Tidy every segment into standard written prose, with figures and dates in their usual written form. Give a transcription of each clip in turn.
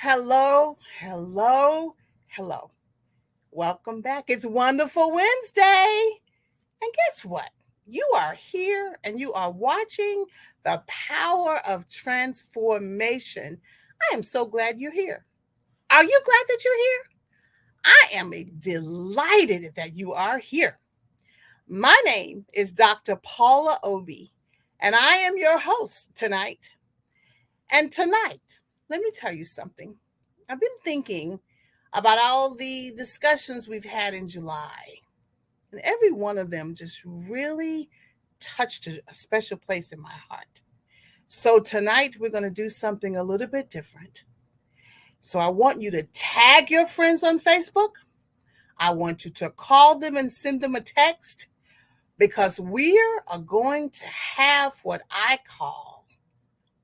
Hello, hello, hello. Welcome back. It's Wonderful Wednesday. And guess what? You are here and you are watching the power of transformation. I am so glad you're here. Are you glad that you're here? I am delighted that you are here. My name is Dr. Paula Obie, and I am your host tonight. And tonight, let me tell you something. I've been thinking about all the discussions we've had in July, and every one of them just really touched a special place in my heart. So tonight, we're going to do something a little bit different. So I want you to tag your friends on Facebook. I want you to call them and send them a text because we are going to have what I call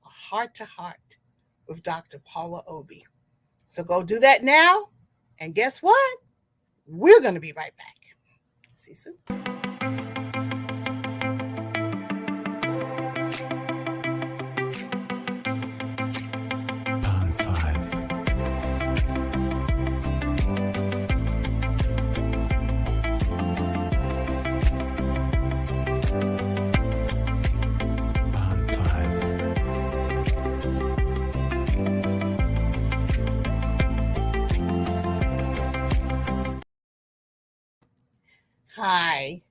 a heart to heart with Dr. Paula Obie. So go do that now. And guess what? We're going to be right back. See you soon. Pond 5. Pond 5. Hi.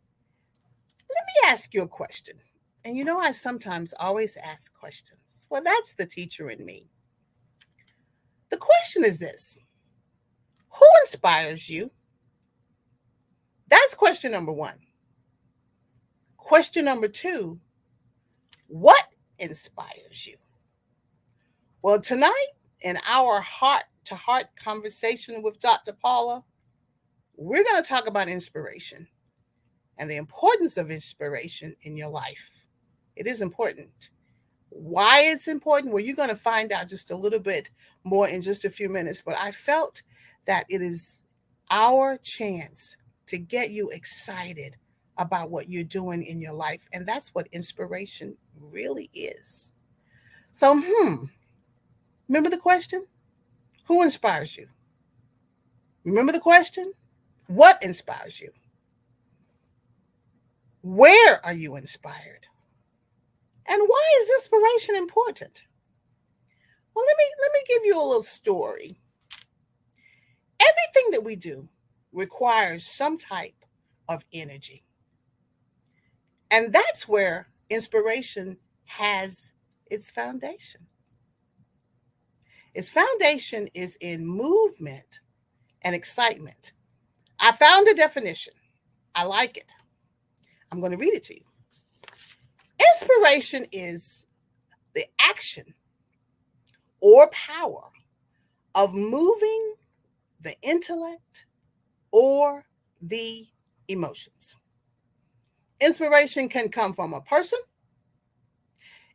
Let me ask you a question. And you know, I sometimes always ask questions. Well, that's the teacher in me. The question is this: who inspires you? That's question number one. Question number two: what inspires you? Well, tonight, in our heart to heart conversation with Dr. Paula, we're going to talk about inspiration and the importance of inspiration in your life. It is important. Why it's important? Well, you're going to find out just a little bit more in just a few minutes. But I felt that it is our chance to get you excited about what you're doing in your life. And that's what inspiration really is. So, remember the question? Who inspires you? Remember the question? What inspires you? Where are you inspired? And why is inspiration important? Well, let me give you a little story. Everything that we do requires some type of energy. And that's where inspiration has its foundation. Its foundation is in movement and excitement. I found a definition. I like it. I'm going to read it to you. Inspiration is the action or power of moving the intellect or the emotions. Inspiration can come from a person,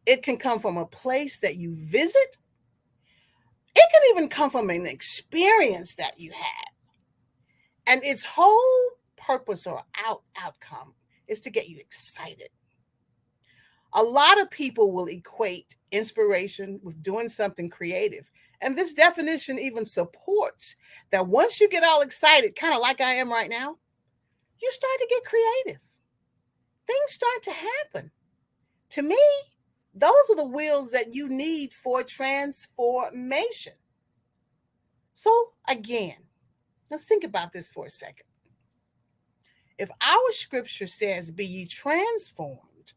it can come from a place that you visit, it can even come from an experience that you had. And its whole purpose or outcome is to get you excited. A lot of people will equate inspiration with doing something creative. And this definition even supports that once you get all excited, kind of like I am right now, you start to get creative. Things start to happen. To me, those are the wheels that you need for transformation. So, again, let's think about this for a second. If our scripture says, be ye transformed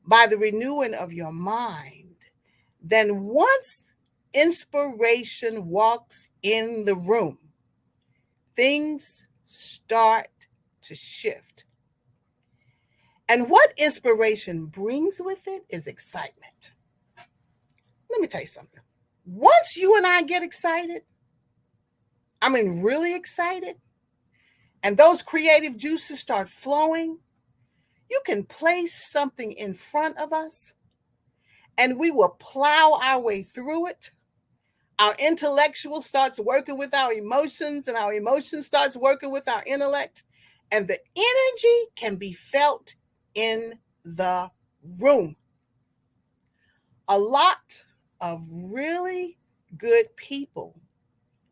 by the renewing of your mind, then once inspiration walks in the room, things start to shift. And what inspiration brings with it is excitement. Let me tell you something. Once you and I get excited, I mean, really excited, and those creative juices start flowing, you can place something in front of us and we will plow our way through it. Our intellectual starts working with our emotions, and our emotions starts working with our intellect, and the energy can be felt in the room. A lot of really good people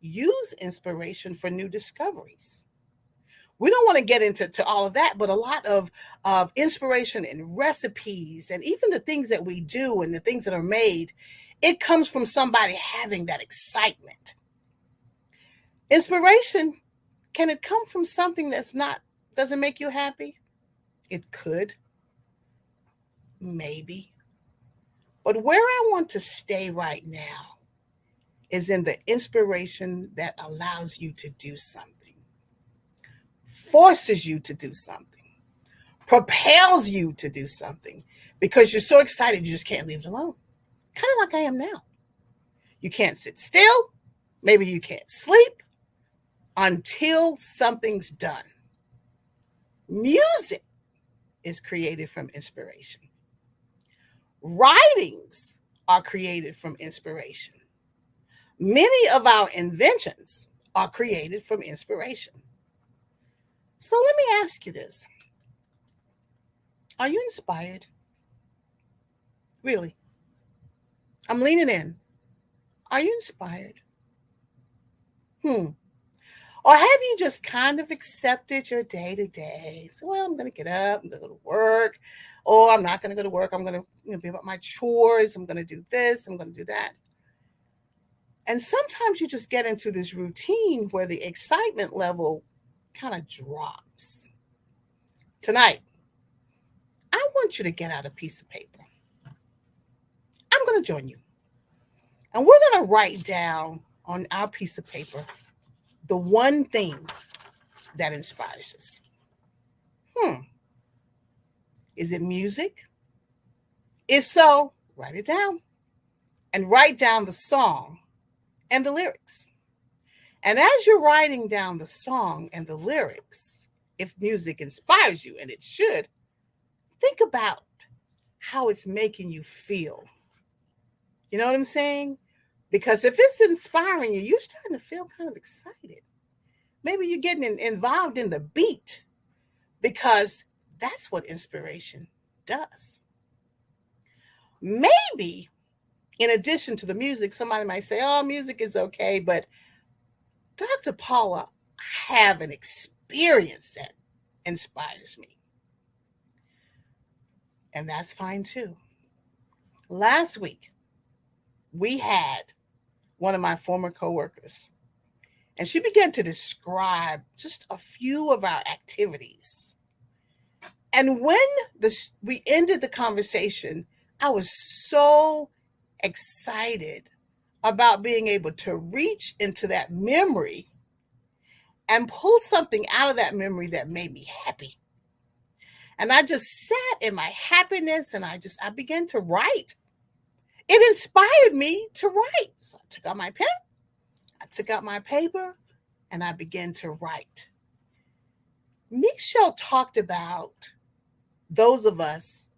use inspiration for new discoveries. We don't want to get into all of that, but a lot of inspiration in recipes and even the things that we do and the things that are made, it comes from somebody having that excitement. Inspiration, can it come from something doesn't make you happy? It could, maybe. But where I want to stay right now is in the inspiration that allows you to do something, forces you to do something, propels you to do something because you're so excited you just can't leave it alone. Kind of like I am now. You can't sit still. Maybe you can't sleep until something's done. Music is created from inspiration. Writings are created from inspiration. Many of our inventions are created from inspiration. So let me ask you this. Are you inspired? Really? I'm leaning in. Are you inspired? Or have you just kind of accepted your day to day? So, well, I'm going to get up, I'm going to go to work, or I'm not going to go to work. I'm going to be about my chores. I'm going to do this. I'm going to do that. And sometimes you just get into this routine where the excitement level kind of drops. Tonight, I want you to get out a piece of paper. I'm going to join you. And we're going to write down on our piece of paper the one thing that inspires us. Is it music? If so, write it down and write down the song and the lyrics. And as you're writing down the song and the lyrics, if music inspires you, and it should, think about how it's making you feel. You know what I'm saying? Because if it's inspiring you, you're starting to feel kind of excited. Maybe you're getting involved in the beat because that's what inspiration does. Maybe in addition to the music, somebody might say, oh, music is okay, but Dr. Paula, I have an experience that inspires me. And that's fine too. Last week, we had one of my former coworkers, and she began to describe just a few of our activities. And when we ended the conversation, I was so excited about being able to reach into that memory and pull something out of that memory that made me happy. And I just sat in my happiness and I began to write. It inspired me to write. So I took out my pen, I took out my paper, and I began to write. Michelle talked about those of us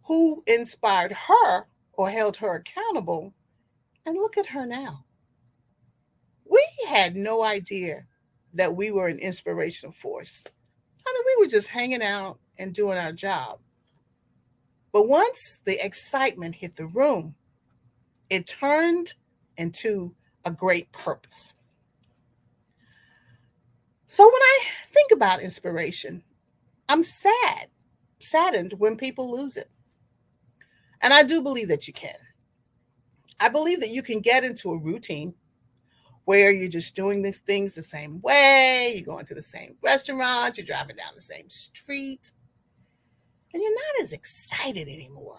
who inspired her or held her accountable, and look at her now. We had no idea that we were an inspirational force. I mean, we were just hanging out and doing our job. But once the excitement hit the room, it turned into a great purpose. So when I think about inspiration, I'm saddened when people lose it. And I do believe that you can. I believe that you can get into a routine where you're just doing these things the same way, you're going to the same restaurant, you're driving down the same street, and you're not as excited anymore.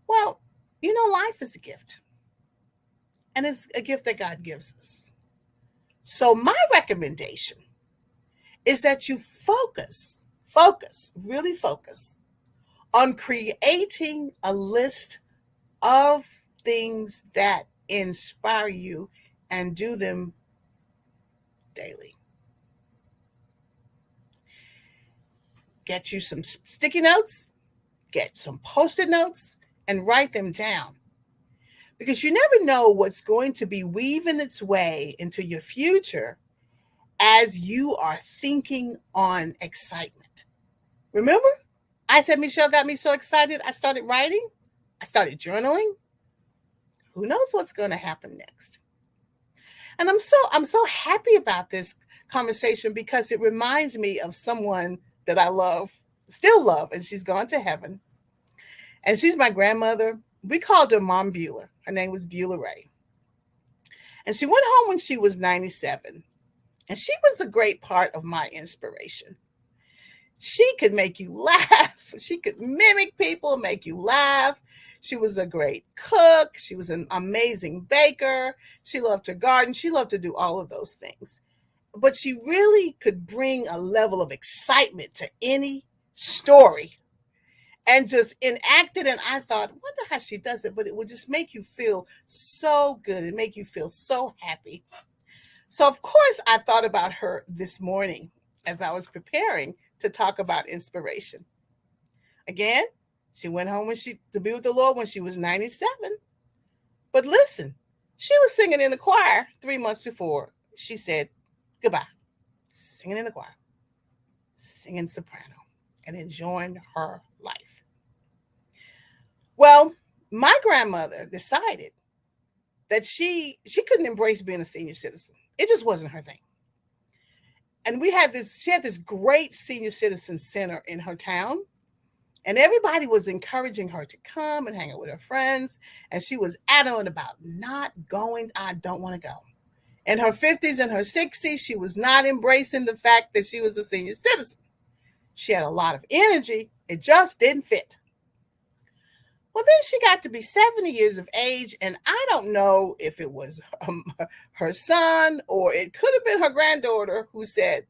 Well, life is a gift. And it's a gift that God gives us. So my recommendation is that you really focus on creating a list of things that inspire you and do them daily. Get you some sticky notes, get some Post-it notes, and write them down. Because you never know what's going to be weaving its way into your future as you are thinking on excitement. Remember, I said Michelle got me so excited, I started writing, I started journaling. Who knows what's going to happen next? And I'm so happy about this conversation because it reminds me of someone that I love, still love, and she's gone to heaven. And she's my grandmother. We called her Mom Bueller. Her name was Bueller Ray. And she went home when she was 97. And she was a great part of my inspiration. She could make you laugh. She could mimic people, make you laugh. She was a great cook. She was an amazing baker. She loved to garden. She loved to do all of those things. But she really could bring a level of excitement to any story and just enact it. And I thought, wonder how she does it, but it would just make you feel so good and make you feel so happy. So, of course, I thought about her this morning as I was preparing to talk about inspiration. Again, she went home to be with the Lord when she was 97. But listen, she was singing in the choir 3 months before she said goodbye, singing in the choir, singing soprano, and enjoying her life. Well, my grandmother decided that she couldn't embrace being a senior citizen. It just wasn't her thing. And she had this great senior citizen center in her town. And everybody was encouraging her to come and hang out with her friends. And she was adamant about not going. I don't want to go. In her 50s and her 60s, she was not embracing the fact that she was a senior citizen. She had a lot of energy. It just didn't fit. Well, then she got to be 70 years of age, and I don't know if it was her son or it could have been her granddaughter who said,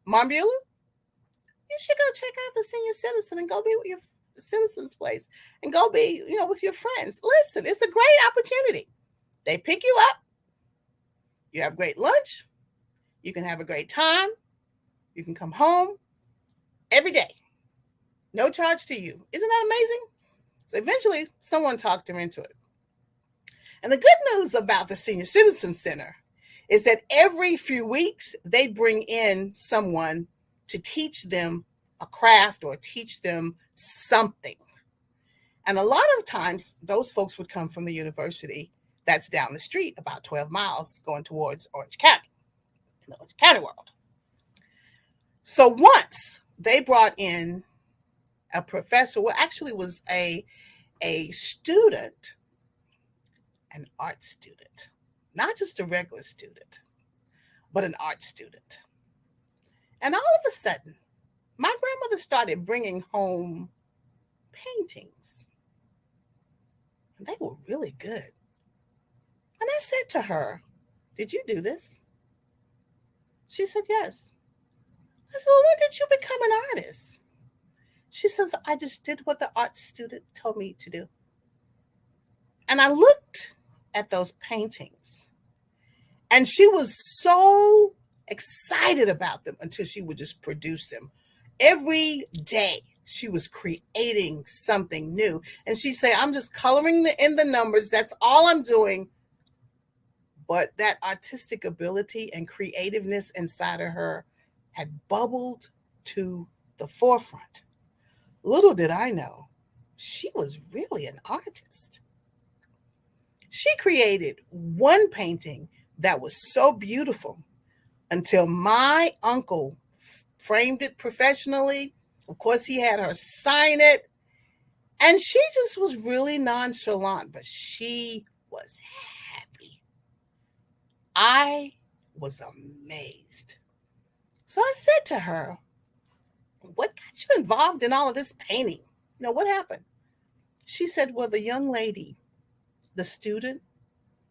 Mom Bueller, you should go check out the senior citizen and go be with your citizen's place and go be, with your friends. Listen, it's a great opportunity. They pick you up. You have great lunch. You can have a great time. You can come home every day. No charge to you. Isn't that amazing? So eventually, someone talked her into it. And the good news about the Senior Citizen Center is that every few weeks, they bring in someone to teach them a craft or teach them something. And a lot of times, those folks would come from the university that's down the street, about 12 miles, going towards Orange County, in the Orange County world. So once they brought in a professor, well, actually was a student, an art student, not just a regular student, but an art student. And all of a sudden, my grandmother started bringing home paintings. And they were really good. And I said to her, did you do this? She said, yes. I said, well, when did you become an artist? She says, I just did what the art student told me to do. And I looked at those paintings, and she was so excited about them until she would just produce them. Every day she was creating something new. And she'd say, I'm just coloring in the numbers. That's all I'm doing. But that artistic ability and creativeness inside of her had bubbled to the forefront. Little did I know, she was really an artist. She created one painting that was so beautiful until my uncle framed it professionally. Of course, he had her sign it. And she just was really nonchalant, but she was happy. I was amazed. So I said to her, what got you involved in all of this painting? What happened? She said, well, the young lady, the student,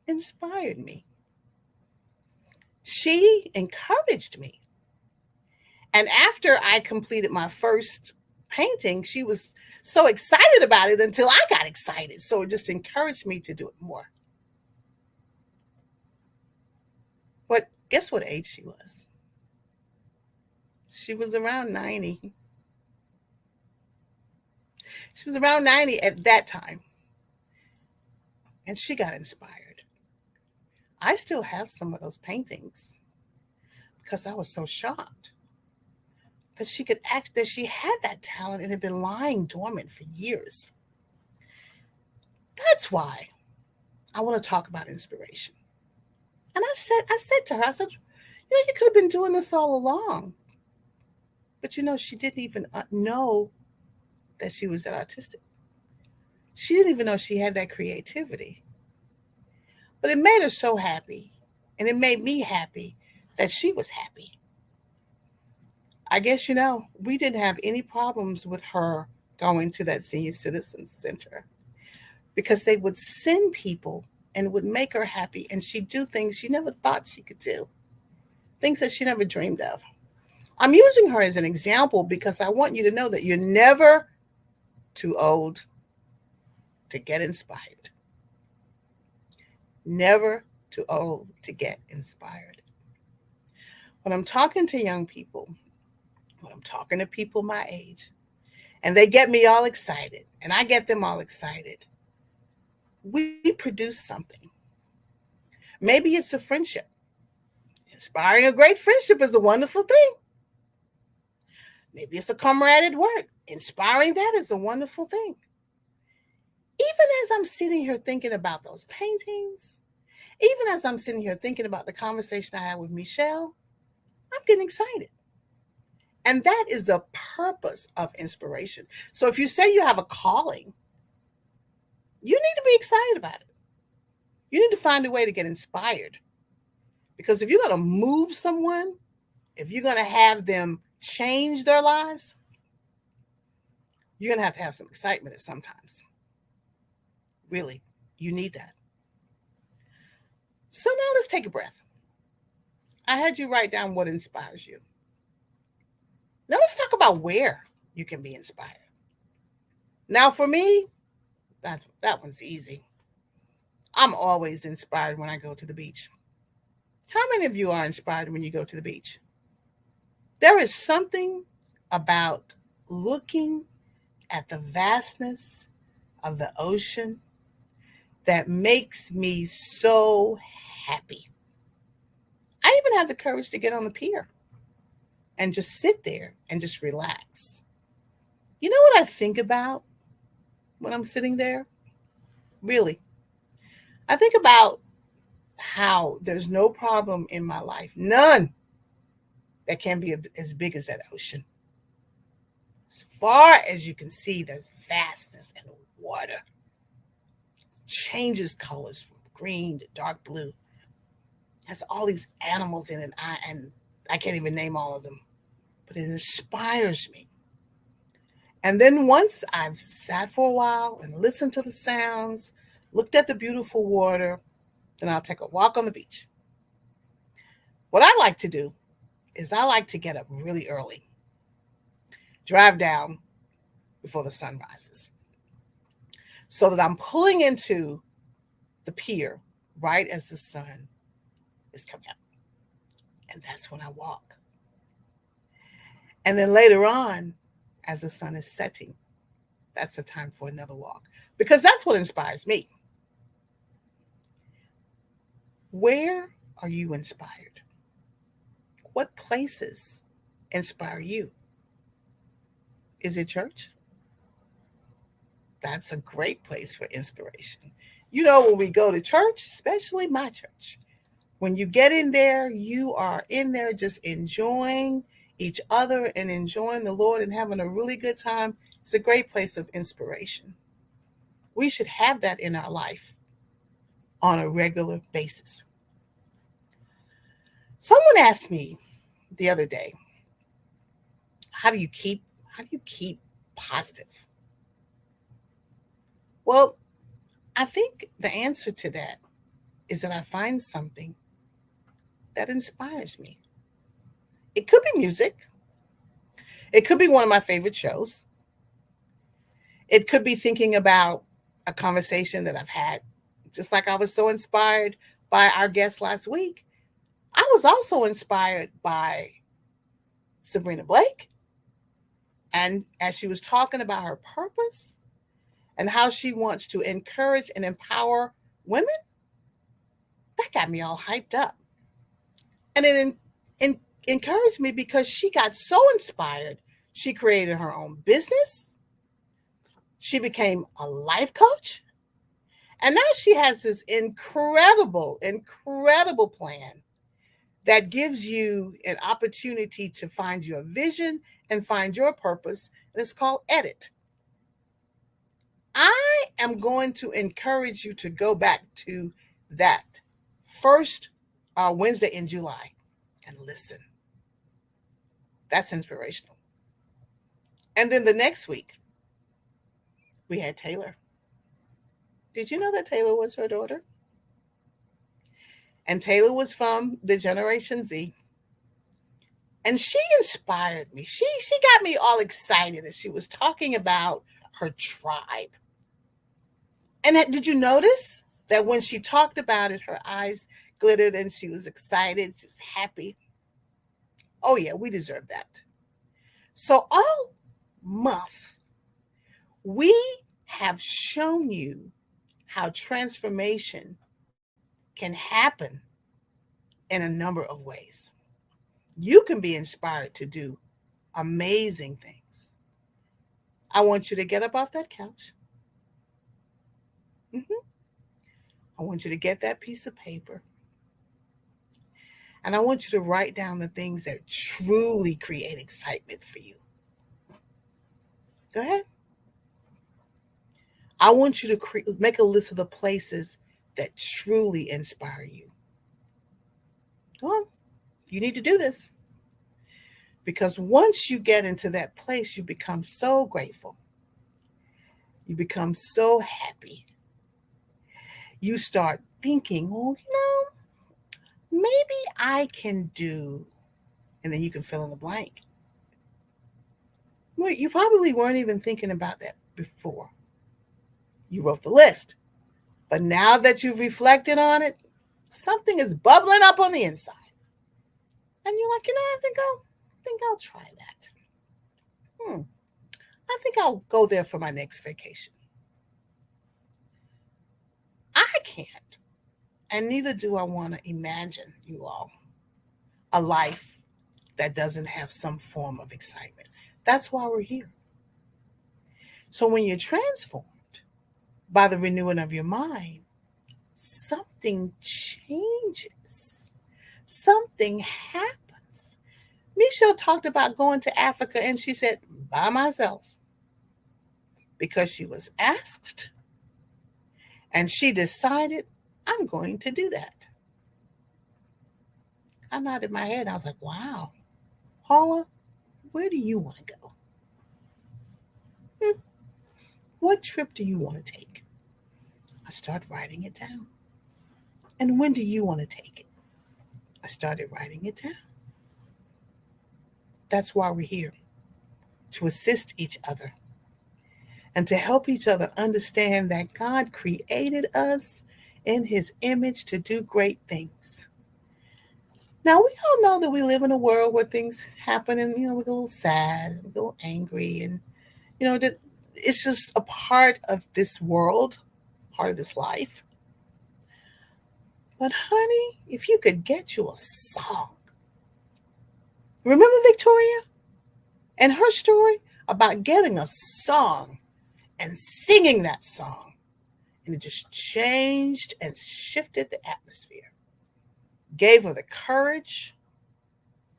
inspired me. She encouraged me. And after I completed my first painting, she was so excited about it until I got excited. So it just encouraged me to do it more. But guess what age she was? She was around 90. She was around 90 at that time. And she got inspired. I still have some of those paintings because I was so shocked that she could act, that she had that talent and had been lying dormant for years. That's why I want to talk about inspiration. And I said to her, I said, you could have been doing this all along. But she didn't even know that she was that artistic. She didn't even know she had that creativity. But it made her so happy. And it made me happy that she was happy. I guess, we didn't have any problems with her going to that senior citizens center because they would send people and would make her happy. And she'd do things she never thought she could do, things that she never dreamed of. I'm using her as an example because I want you to know that you're never too old to get inspired. Never too old to get inspired. When I'm talking to young people, when I'm talking to people my age, and they get me all excited, and I get them all excited, we produce something. Maybe it's a friendship. Inspiring a great friendship is a wonderful thing. Maybe it's a comrade at work. Inspiring that is a wonderful thing. Even as I'm sitting here thinking about those paintings, even as I'm sitting here thinking about the conversation I had with Michelle, I'm getting excited. And that is the purpose of inspiration. So if you say you have a calling, you need to be excited about it. You need to find a way to get inspired. Because if you're going to move someone, if you're going to have them change their lives, you're going to have some excitement at sometimes. Really, you need that. So now let's take a breath. I had you write down what inspires you. Now let's talk about where you can be inspired. Now for me, that one's easy. I'm always inspired when I go to the beach. How many of you are inspired when you go to the beach? There is something about looking at the vastness of the ocean that makes me so happy. I even have the courage to get on the pier and just sit there and just relax. You know what I think about when I'm sitting there? Really, I think about how there's no problem in my life, none, that can be as big as that ocean. As far as you can see, there's vastness in the water. It changes colors from green to dark blue. It has all these animals in it, and I can't even name all of them, but it inspires me. And then once I've sat for a while and listened to the sounds, looked at the beautiful water, then I'll take a walk on the beach. What I like to do is I like to get up really early, drive down before the sun rises, so that I'm pulling into the pier right as the sun is coming up. And that's when I walk. And then later on, as the sun is setting, that's the time for another walk, because that's what inspires me. Where are you inspired? What places inspire you? Is it church? That's a great place for inspiration. When we go to church, especially my church, when you get in there, you are in there just enjoying each other and enjoying the Lord and having a really good time. It's a great place of inspiration. We should have that in our life on a regular basis. Someone asked me the other day, how do you keep positive? Well, I think the answer to that is that I find something that inspires me. It could be music. It could be one of my favorite shows. It could be thinking about a conversation that I've had, just like I was so inspired by our guest last week. I was also inspired by Sabrina Blake. And as she was talking about her purpose and how she wants to encourage and empower women, that got me all hyped up. And it encouraged me because she got so inspired. She created her own business. She became a life coach. And now she has this incredible plan that gives you an opportunity to find your vision and find your purpose. And it's called Edit. I am going to encourage you to go back to that first Wednesday in July and listen. That's inspirational. And then the next week, we had Taylor. Did you know that Taylor was her daughter? And Taylor was from the Generation Z. And she inspired me. She got me all excited as she was talking about her tribe. And did you notice that when she talked about it, her eyes glittered and she was excited, she was happy? Oh, yeah, we deserve that. So all month, we have shown you how transformation can happen in a number of ways. You can be inspired to do amazing things. I want you to get up off that couch. I want you to get that piece of paper. And I want you to write down the things that truly create excitement for you. Go ahead. I want you to make a list of the places that truly inspire you. Well, you need to do this. Because once you get into that place, you become so grateful. You become so happy. You start thinking, well, maybe I can do, and then you can fill in the blank. Well, you probably weren't even thinking about that before. You wrote the list. But now that you've reflected on it, something is bubbling up on the inside. And you're like, I think I'll try that. I think I'll go there for my next vacation. I can't, and neither do I want to imagine, you all, a life that doesn't have some form of excitement. That's why we're here. So when you're transformed by the renewing of your mind, something changes. Something happens. Michelle talked about going to Africa, and she said, by myself, because she was asked, and she decided, I'm going to do that. I nodded my head. I was like, wow, Paula, where do you want to go? What trip do you want to take? I started writing it down. And when do you want to take it? I started writing it down. That's why we're here, to assist each other and to help each other understand that God created us in his image to do great things. Now, we all know that we live in a world where things happen and, we get a little sad, we get a little angry, and, that it's just a part of this world, part of this life. But honey, if you could get you a song. Remember Victoria and her story about getting a song and singing that song? And it just changed and shifted the atmosphere. Gave her the courage.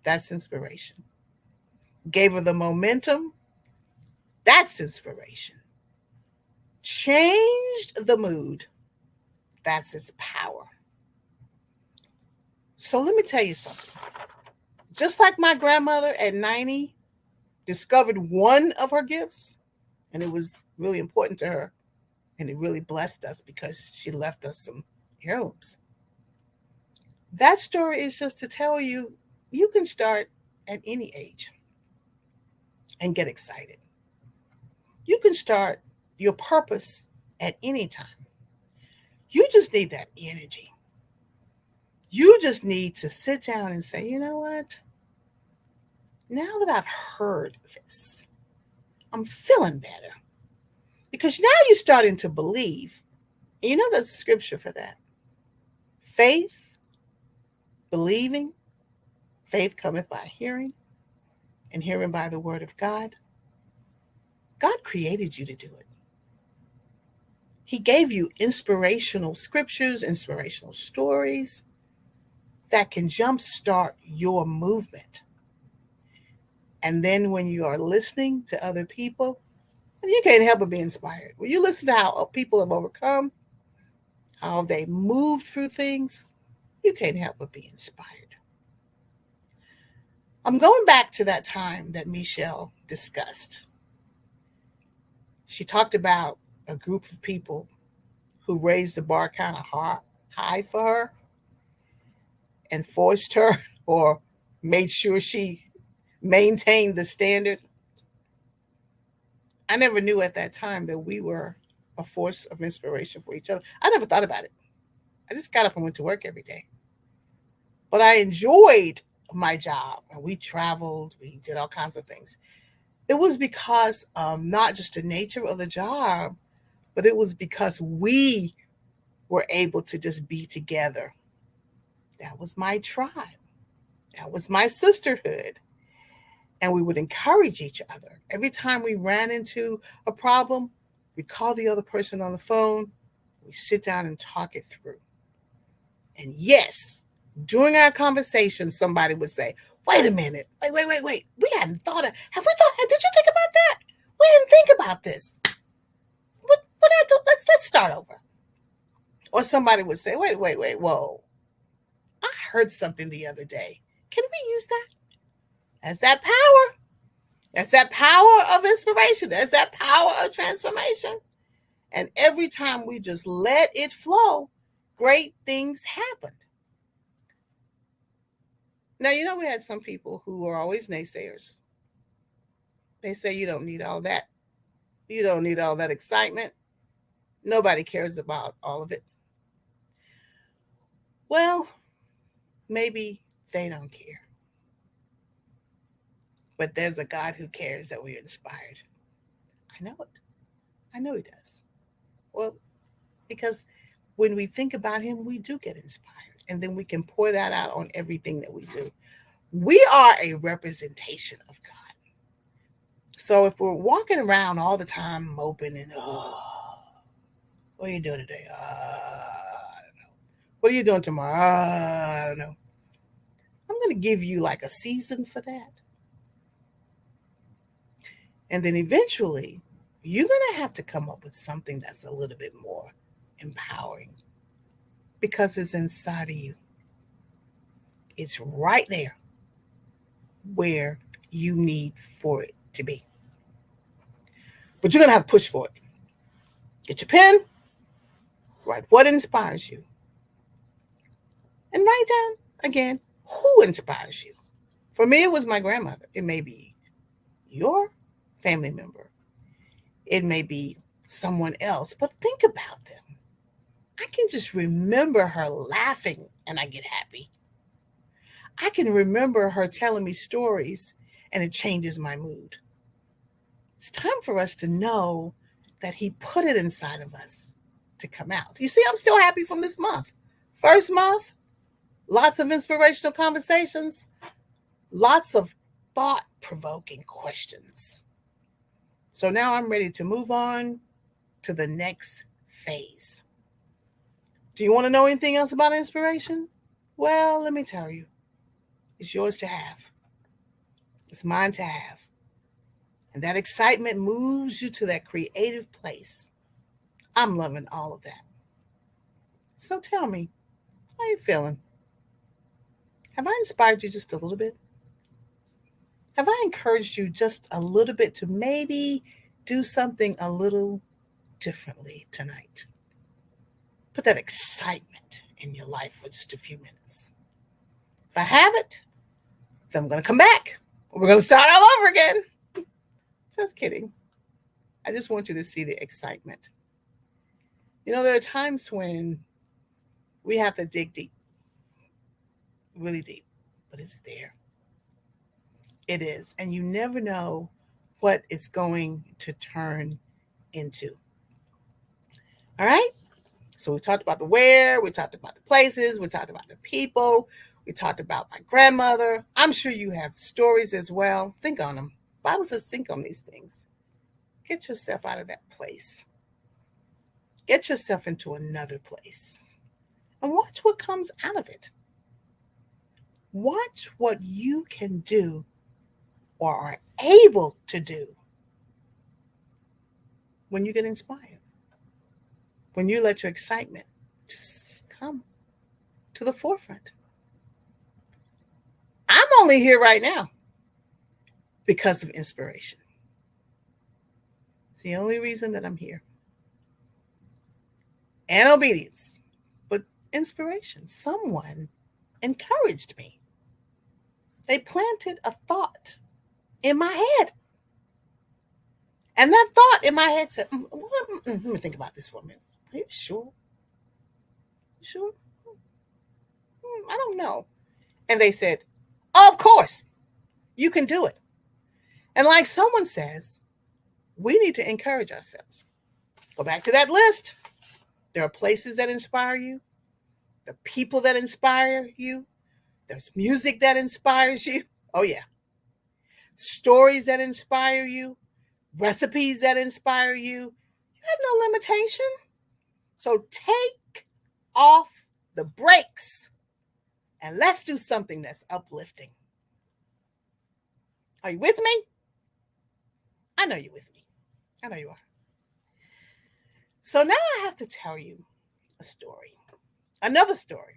That's inspiration. Gave her the momentum. That's inspiration. Changed the mood. That's its power. So let me tell you something. Just like my grandmother at 90 discovered one of her gifts, and it was really important to her, and it really blessed us because she left us some heirlooms. That story is just to tell you, you can start at any age and get excited. You can start your purpose at any time. You just need that energy. You just need to sit down and say, you know what? Now that I've heard this, I'm feeling better. Because now you're starting to believe. And there's a scripture for that. Faith, believing, faith cometh by hearing, and hearing by the word of God. God created you to do it. He gave you inspirational scriptures, inspirational stories that can jumpstart your movement. And then when you are listening to other people, you can't help but be inspired. When you listen to how people have overcome, how they moved through things, you can't help but be inspired. I'm going back to that time that Michelle discussed. She talked about a group of people who raised the bar kind of high for her and forced her or made sure she maintained the standard. I never knew at that time that we were a force of inspiration for each other. I never thought about it. I just got up and went to work every day. But I enjoyed my job. We traveled, we did all kinds of things. It was because not just the nature of the job, but it was because we were able to just be together. That was my tribe. That was my sisterhood. And we would encourage each other. Every time we ran into a problem, we'd call the other person on the phone. We sit down and talk it through. And yes, during our conversation, somebody would say, wait a minute, wait. We hadn't thought of, have we thought, did you think about that? We didn't think about this. What I do? Let's start over. Or somebody would say, wait, whoa. I heard something the other day. Can we use that? That's that power. That's that power of inspiration. That's that power of transformation. And every time we just let it flow, great things happened. Now, we had some people who were always naysayers. They say you don't need all that. You don't need all that excitement. Nobody cares about all of it. Well, maybe they don't care. But there's a God who cares that we're inspired. I know it. I know he does. Well, because when we think about him, we do get inspired. And then we can pour that out on everything that we do. We are a representation of God. So if we're walking around all the time moping and, what are you doing today? I don't know. What are you doing tomorrow? I don't know. I'm going to give you like a season for that. And then eventually, you're going to have to come up with something that's a little bit more empowering because it's inside of you. It's right there where you need for it to be. But you're going to have to push for it. Get your pen, write what inspires you. And write down, again, who inspires you. For me, it was my grandmother. It may be your family member. It may be someone else, but think about them. I can just remember her laughing and I get happy. I can remember her telling me stories and it changes my mood. It's time for us to know that he put it inside of us to come out. You see, I'm still happy from this month. First month, lots of inspirational conversations, lots of thought-provoking questions. So now I'm ready to move on to the next phase. Do you want to know anything else about inspiration? Well, let me tell you. It's yours to have. It's mine to have. And that excitement moves you to that creative place. I'm loving all of that. So tell me, how are you feeling? Have I inspired you just a little bit? Have I encouraged you just a little bit to maybe do something a little differently tonight? Put that excitement in your life for just a few minutes. If I haven't, then I'm going to come back. We're going to start all over again. Just kidding. I just want you to see the excitement. There are times when we have to dig deep, really deep, but it's there. It is. And you never know what it's going to turn into. All right? So we talked about the where, we talked about the places, we talked about the people, we talked about my grandmother. I'm sure you have stories as well. Think on them. The Bible says think on these things. Get yourself out of that place. Get yourself into another place and watch what comes out of it. Watch what you can do or are able to do when you get inspired, when you let your excitement just come to the forefront. I'm only here right now because of inspiration. It's the only reason that I'm here. And obedience, but inspiration. Someone encouraged me. They planted a thought in my head. And that thought in my head said, let me think about this for a minute. Are you sure? You sure? I don't know. And they said, of course, you can do it. And like someone says, we need to encourage ourselves. Go back to that list. There are places that inspire you. There are people that inspire you. There's music that inspires you. Oh, yeah. Stories that inspire you. Recipes that inspire you. You have no limitation. So take off the brakes and let's do something that's uplifting. Are you with me? I know you're with me. I know you are. So now I have to tell you a story. Another story.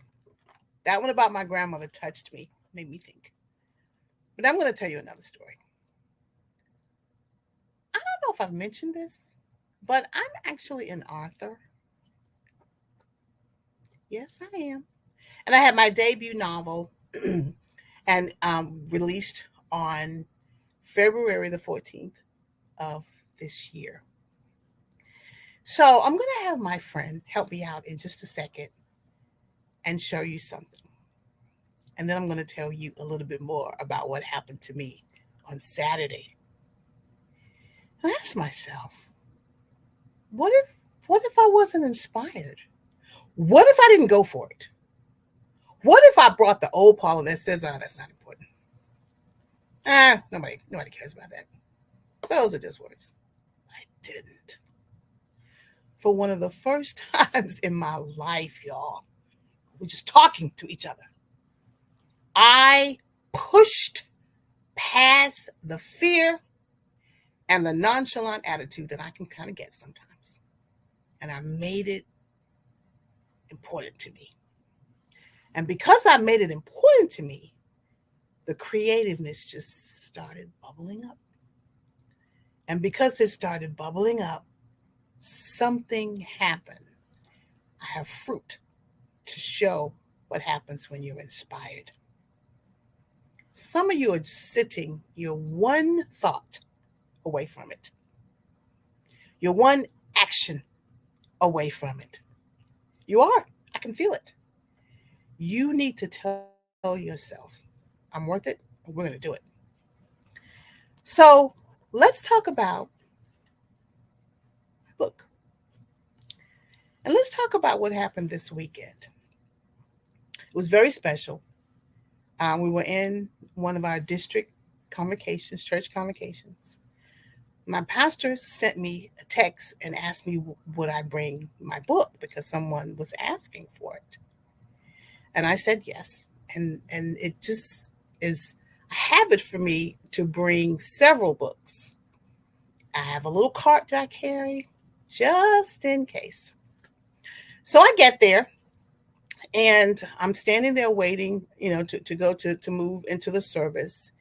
That one about my grandmother touched me, made me think. But I'm going to tell you another story. I don't know if I've mentioned this, but I'm actually an author. Yes, I am. And I had my debut novel and released on February the 14th of this year. So I'm going to have my friend help me out in just a second and show you something. And then I'm going to tell you a little bit more about what happened to me on Saturday. And I asked myself, what if I wasn't inspired? What if I didn't go for it? What if I brought the old Paula that says, oh, that's not important? Nobody cares about that. Those are just words. I didn't. For one of the first times in my life, y'all, we're just talking to each other. I pushed past the fear and the nonchalant attitude that I can kind of get sometimes. And I made it important to me. And because I made it important to me, the creativeness just started bubbling up. And because it started bubbling up, something happened. I have fruit to show what happens when you're inspired. Some of you are sitting, you're one thought away from it. You're one action away from it. You are. I can feel it. You need to tell yourself, I'm worth it, and we're going to do it. So let's talk about my book. And let's talk about what happened this weekend. It was very special. We were in one of our district convocations, church convocations. My pastor sent me a text and asked me, would I bring my book because someone was asking for it. And I said yes. And it just is a habit for me to bring several books. I have a little cart that I carry just in case. So I get there and I'm standing there waiting, to go to move into the service.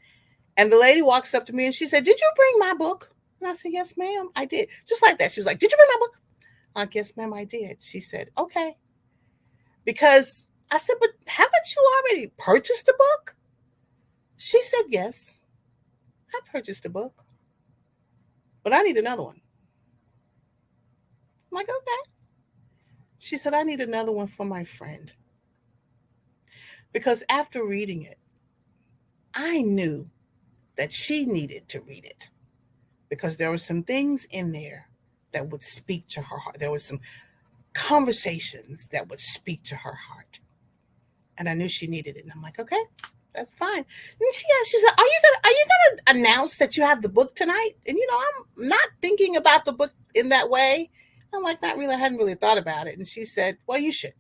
And the lady walks up to me and she said, did you bring my book? And I said, yes, ma'am, I did. Just like that. She was like, did you bring my book? I'm like, yes, ma'am, I did. She said, okay. Because I said, but haven't you already purchased a book? She said, yes, I purchased a book, but I need another one. I'm like, okay. She said, I need another one for my friend. Because after reading it, I knew that she needed to read it because there were some things in there that would speak to her heart. There was some conversations that would speak to her heart. And I knew she needed it. And I'm like, okay, that's fine. And she said, are you gonna announce that you have the book tonight? And I'm not thinking about the book in that way. I'm like, not really. I hadn't really thought about it. And she said, well, you should.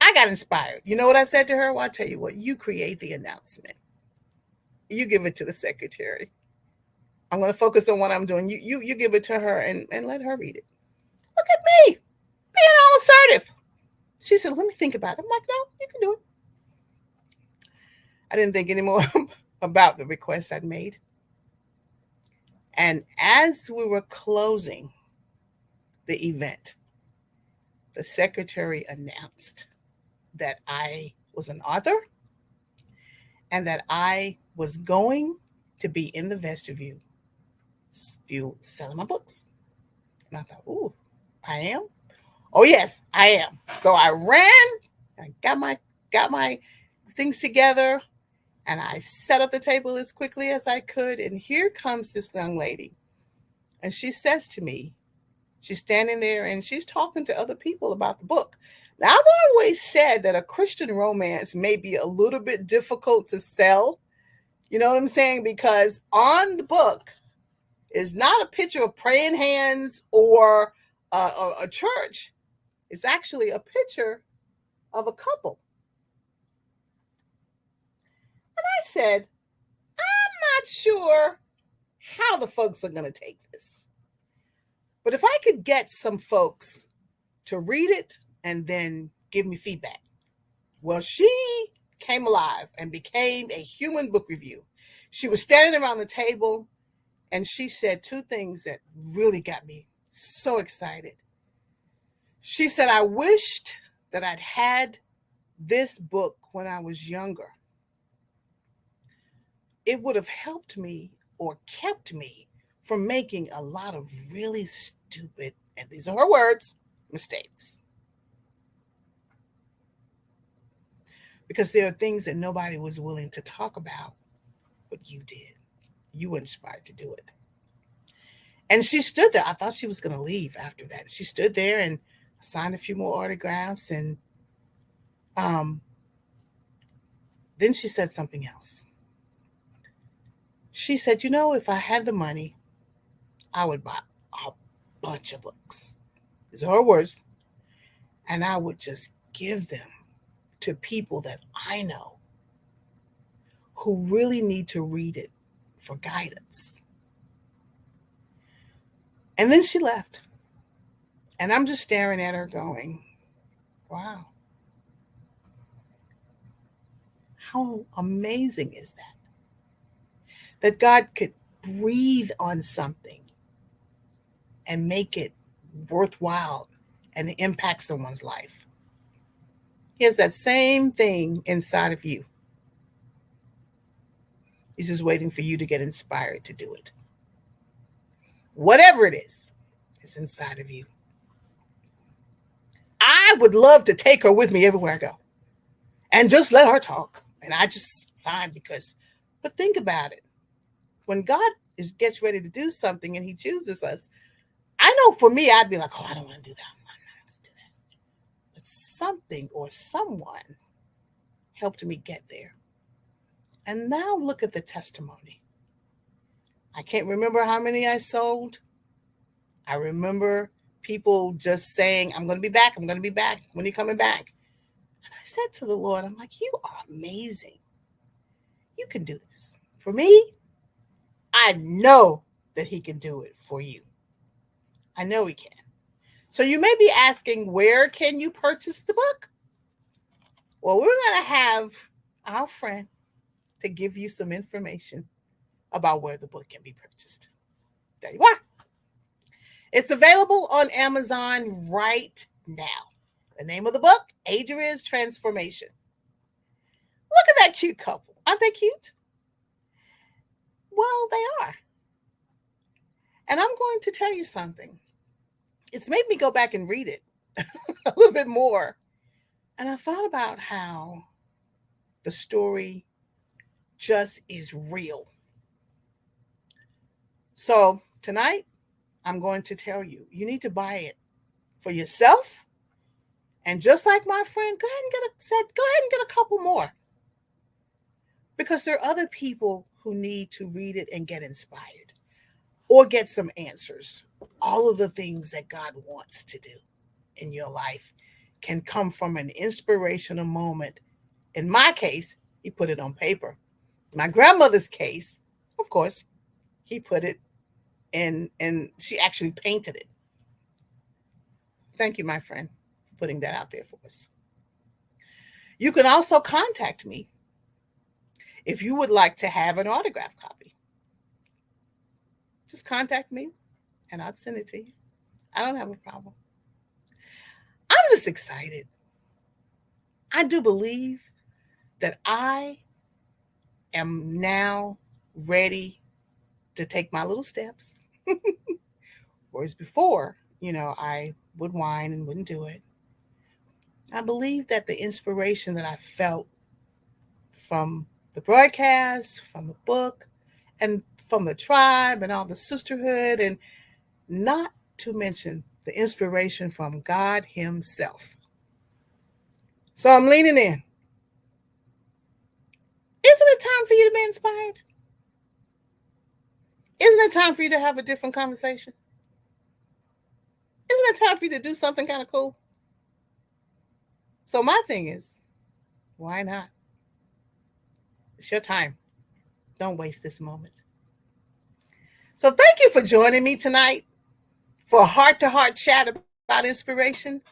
I got inspired. You know what I said to her? Well, I'll tell you what, you create the announcement. You give it to the secretary. I'm going to focus on what I'm doing. You give it to her and let her read it. Look at me being all assertive. She said, let me think about it. I'm like, no, you can do it. I didn't think anymore about the request I'd made. And as we were closing the event, the secretary announced that I was an author and that I was going to be in the vestibule selling my books. And I thought, ooh, I am? Oh yes, I am. So I ran, I got my things together, and I set up the table as quickly as I could. And here comes this young lady. And she says to me, she's standing there and she's talking to other people about the book. Now, I've always said that a Christian romance may be a little bit difficult to sell. You know what I'm saying? Because on the book is not a picture of praying hands or a church. It's actually a picture of a couple. And I said, I'm not sure how the folks are going to take this. But if I could get some folks to read it and then give me feedback. Well, she came alive and became a human book review. She was standing around the table and she said two things that really got me so excited. She said, I wished that I'd had this book when I was younger. It would have helped me or kept me from making a lot of really stupid, and these are her words, mistakes. Because there are things that nobody was willing to talk about, but you did. You were inspired to do it. And she stood there. I thought she was going to leave after that. She stood there and signed a few more autographs. And then she said something else. She said, you know, if I had the money, I would buy a bunch of books. These are her words. And I would just give them to people that I know who really need to read it for guidance. And then she left. And I'm just staring at her going, wow. How amazing is that? That God could breathe on something and make it worthwhile and impact someone's life. He has that same thing inside of you. He's just waiting for you to get inspired to do it. Whatever it is, it's inside of you. I would love to take her with me everywhere I go and just let her talk. And I just sign but think about it. When God gets ready to do something and he chooses us, I know for me, I'd be like, oh, I don't want to do that. I'm not going to do that. But something or someone helped me get there. And now look at the testimony. I can't remember how many I sold. I remember people just saying, I'm going to be back. I'm going to be back. When are you coming back? And I said to the Lord, I'm like, you are amazing. You can do this. For me, I know that he can do it for you. I know he can. So you may be asking, where can you purchase the book? Well, we're going to have our friend to give you some information about where the book can be purchased. There you are. It's available on Amazon right now. The name of the book, Adria's Transformation. Look at that cute couple. Aren't they cute? Well, they are. And I'm going to tell you something. It's made me go back and read it a little bit more. And I thought about how the story just is real. So tonight, I'm going to tell you, you need to buy it for yourself. And just like my friend, go ahead and get a couple more. Because there are other people who need to read it and get inspired. or get some answers. All of the things that God wants to do in your life can come from an inspirational moment. In my case, he put it on paper. In my grandmother's case, of course, he put it in, and she actually painted it. Thank you, my friend, for putting that out there for us. You can also contact me if you would like to have an autograph copy. Just contact me and I'll send it to you. I don't have a problem. I'm just excited. I do believe that I am now ready to take my little steps. Whereas before, I would whine and wouldn't do it. I believe that the inspiration that I felt from the broadcast, from the book, and from the tribe and all the sisterhood, and not to mention the inspiration from God Himself. So I'm leaning in. Isn't it time for you to be inspired? Isn't it time for you to have a different conversation? Isn't it time for you to do something kind of cool? So my thing is, why not? It's your time. Don't waste this moment. So thank you for joining me tonight for a heart-to-heart chat about inspiration.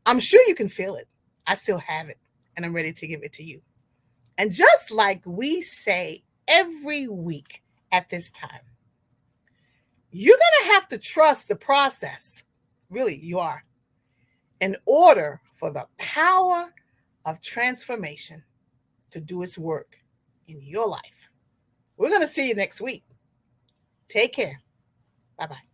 I'm sure you can feel it. I still have it, and I'm ready to give it to you. And just like we say every week at this time, you're going to have to trust the process. Really, you are. In order for the power of transformation to do its work in your life. We're going to see you next week. Take care. Bye-bye.